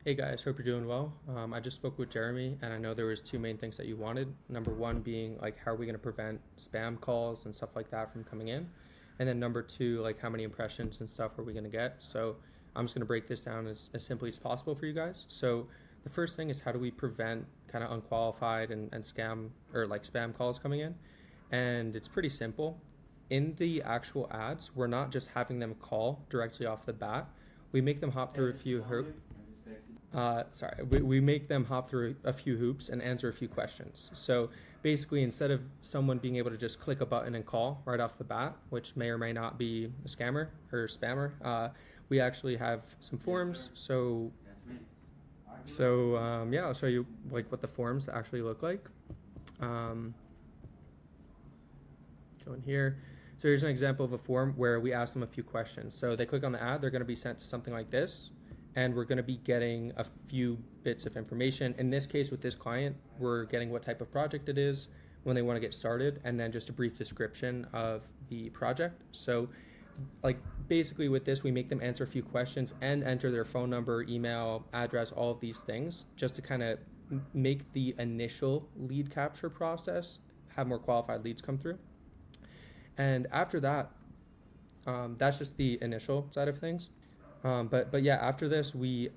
Hey guys, hope you're doing well. I just spoke with Jeremy, and I know there was two main things that you wanted. Number one being like how are we going to prevent spam calls and stuff like that from coming in, and then number two, like how many impressions and stuff are we going to get. So I'm just going to break this down as simply as possible for you guys. So the first thing is how do we prevent kind of unqualified and scam or like spam calls coming in, and it's pretty simple. In the actual ads, we're not just having them call directly off the bat. We make them hop through a few we make them hop through a few hoops and answer a few questions. So basically, instead of someone being able to just click a button and call right off the bat, which may or may not be a scammer or spammer, we actually have some forms. Yeah, I'll show you like what the forms actually look like. Go in here. So here's an example of a form where we ask them a few questions. So they click on the ad, they're going to be sent to something like this, and we're going to be getting a few bits of information. In this case, with this client, we're getting what type of project it is, when they want to get started, and then just a brief description of the project. So like basically with this, we make them answer a few questions and enter their phone number, email, address, all of these things, just to kind of make the initial lead capture process have more qualified leads come through. And after that, that's just the initial side of things. But yeah, after this, we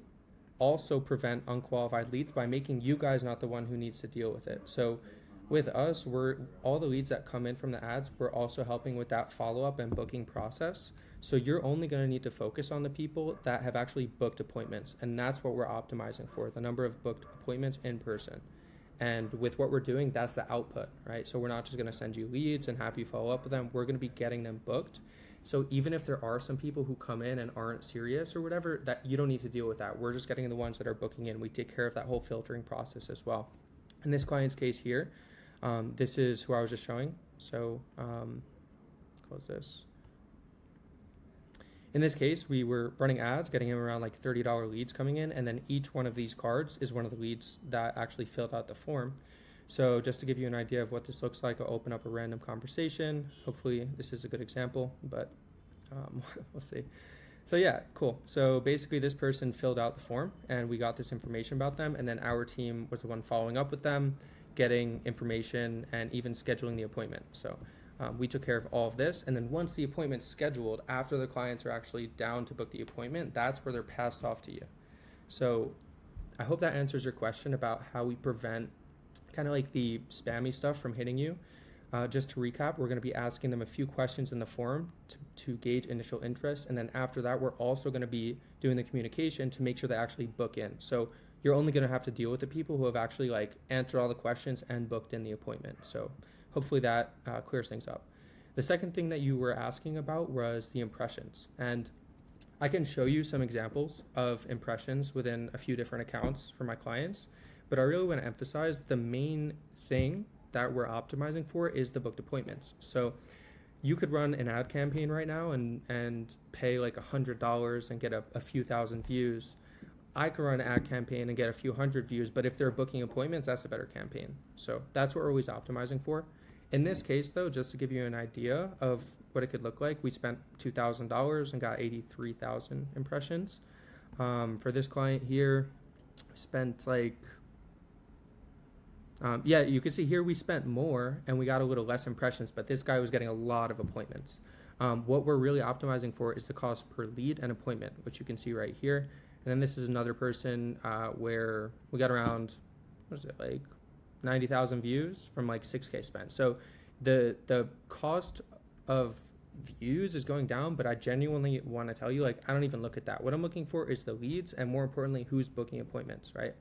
also prevent unqualified leads by making you guys not the one who needs to deal with it. So with us, we're all the leads that come in from the ads, we're also helping with that follow-up and booking process. So you're only going to need to focus on the people that have actually booked appointments, and that's what we're optimizing for, the number of booked appointments in person. And with what we're doing, that's the output, right? So we're not just going to send you leads and have you follow up with them. We're going to be getting them booked. So even if there are some people who come in and aren't serious or whatever, that you don't need to deal with that. We're just getting the ones that are booking in. We take care of that whole filtering process as well. In this client's case here, this is who I was just showing. So close this. In this case, we were running ads, getting him around like $30 leads coming in, and then each one of these cards is one of the leads that actually filled out the form. So just to give you an idea of what this looks like, I'll open up a random conversation. Hopefully this is a good example, but we'll see. So yeah, cool. So basically this person filled out the form and we got this information about them, and then our team was the one following up with them, getting information and even scheduling the appointment. So we took care of all of this, and then once the appointment's scheduled, after the clients are actually down to book the appointment, that's where they're passed off to you. So I hope that answers your question about how we prevent kind of like the spammy stuff from hitting you. Just to recap, we're going to be asking them a few questions in the form to gauge initial interest, and then after that, we're also going to be doing the communication to make sure they actually book in. So you're only going to have to deal with the people who have actually like answered all the questions and booked in the appointment. So hopefully that clears things up. The second thing that you were asking about was the impressions, and I can show you some examples of impressions within a few different accounts for my clients, but I really want to emphasize the main thing that we're optimizing for is the booked appointments. So you could run an ad campaign right now and pay like $100 and get a few thousand views. I could run an ad campaign and get a few hundred views, but if they're booking appointments, that's a better campaign. So that's what we're always optimizing for. In this case, though, just to give you an idea of what it could look like, we spent $2,000 and got 83,000 impressions. For this client here, we spent like, you can see here we spent more and we got a little less impressions, but this guy was getting a lot of appointments. What we're really optimizing for is the cost per lead and appointment, which you can see right here. And then this is another person where we got around, what is it, like 90,000 views from like 6K spent. So the cost of views is going down, but I genuinely want to tell you, like, I don't even look at that. What I'm looking for is the leads and more importantly, who's booking appointments, right?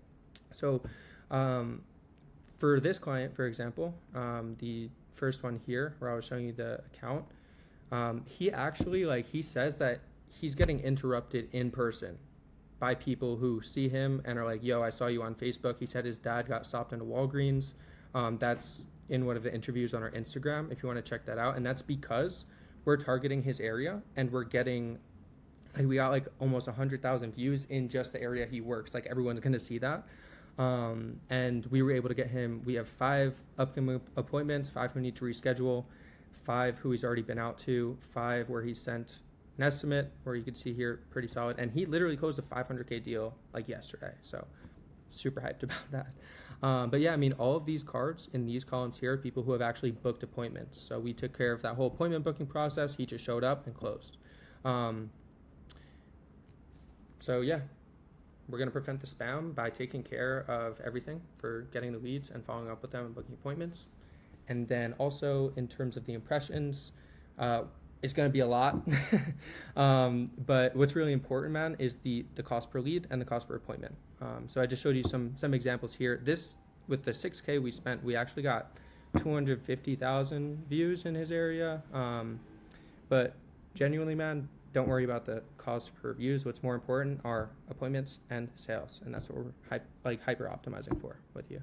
So for this client, for example, the first one here where I was showing you the account, he actually, like, he says that he's getting interrupted in person by people who see him and are like, yo, I saw you on Facebook. He said his dad got stopped in a Walgreens. That's in one of the interviews on our Instagram, if you want to check that out. And that's because we're targeting his area and we're getting, like, we got like almost 100,000 views in just the area he works. Like, everyone's going to see that. And we were able to get him, we have 5 upcoming appointments, 5 who need to reschedule, 5 who he's already been out to, 5 where he sent an estimate, where you can see here, pretty solid. And he literally closed a 500K deal like yesterday. So super hyped about that. But yeah, I mean, all of these cards in these columns here are people who have actually booked appointments. So we took care of that whole appointment booking process. He just showed up and closed. So yeah, we're going to prevent the spam by taking care of everything for getting the leads and following up with them and booking appointments. And then also in terms of the impressions, it's going to be a lot. But what's really important, man, is the cost per lead and the cost per appointment. So I just showed you some examples here. This, with the 6K we spent, we actually got 250,000 views in his area. But genuinely, man, don't worry about the cost per views. What's more important are appointments and sales. And that's what we're hyper optimizing for with you.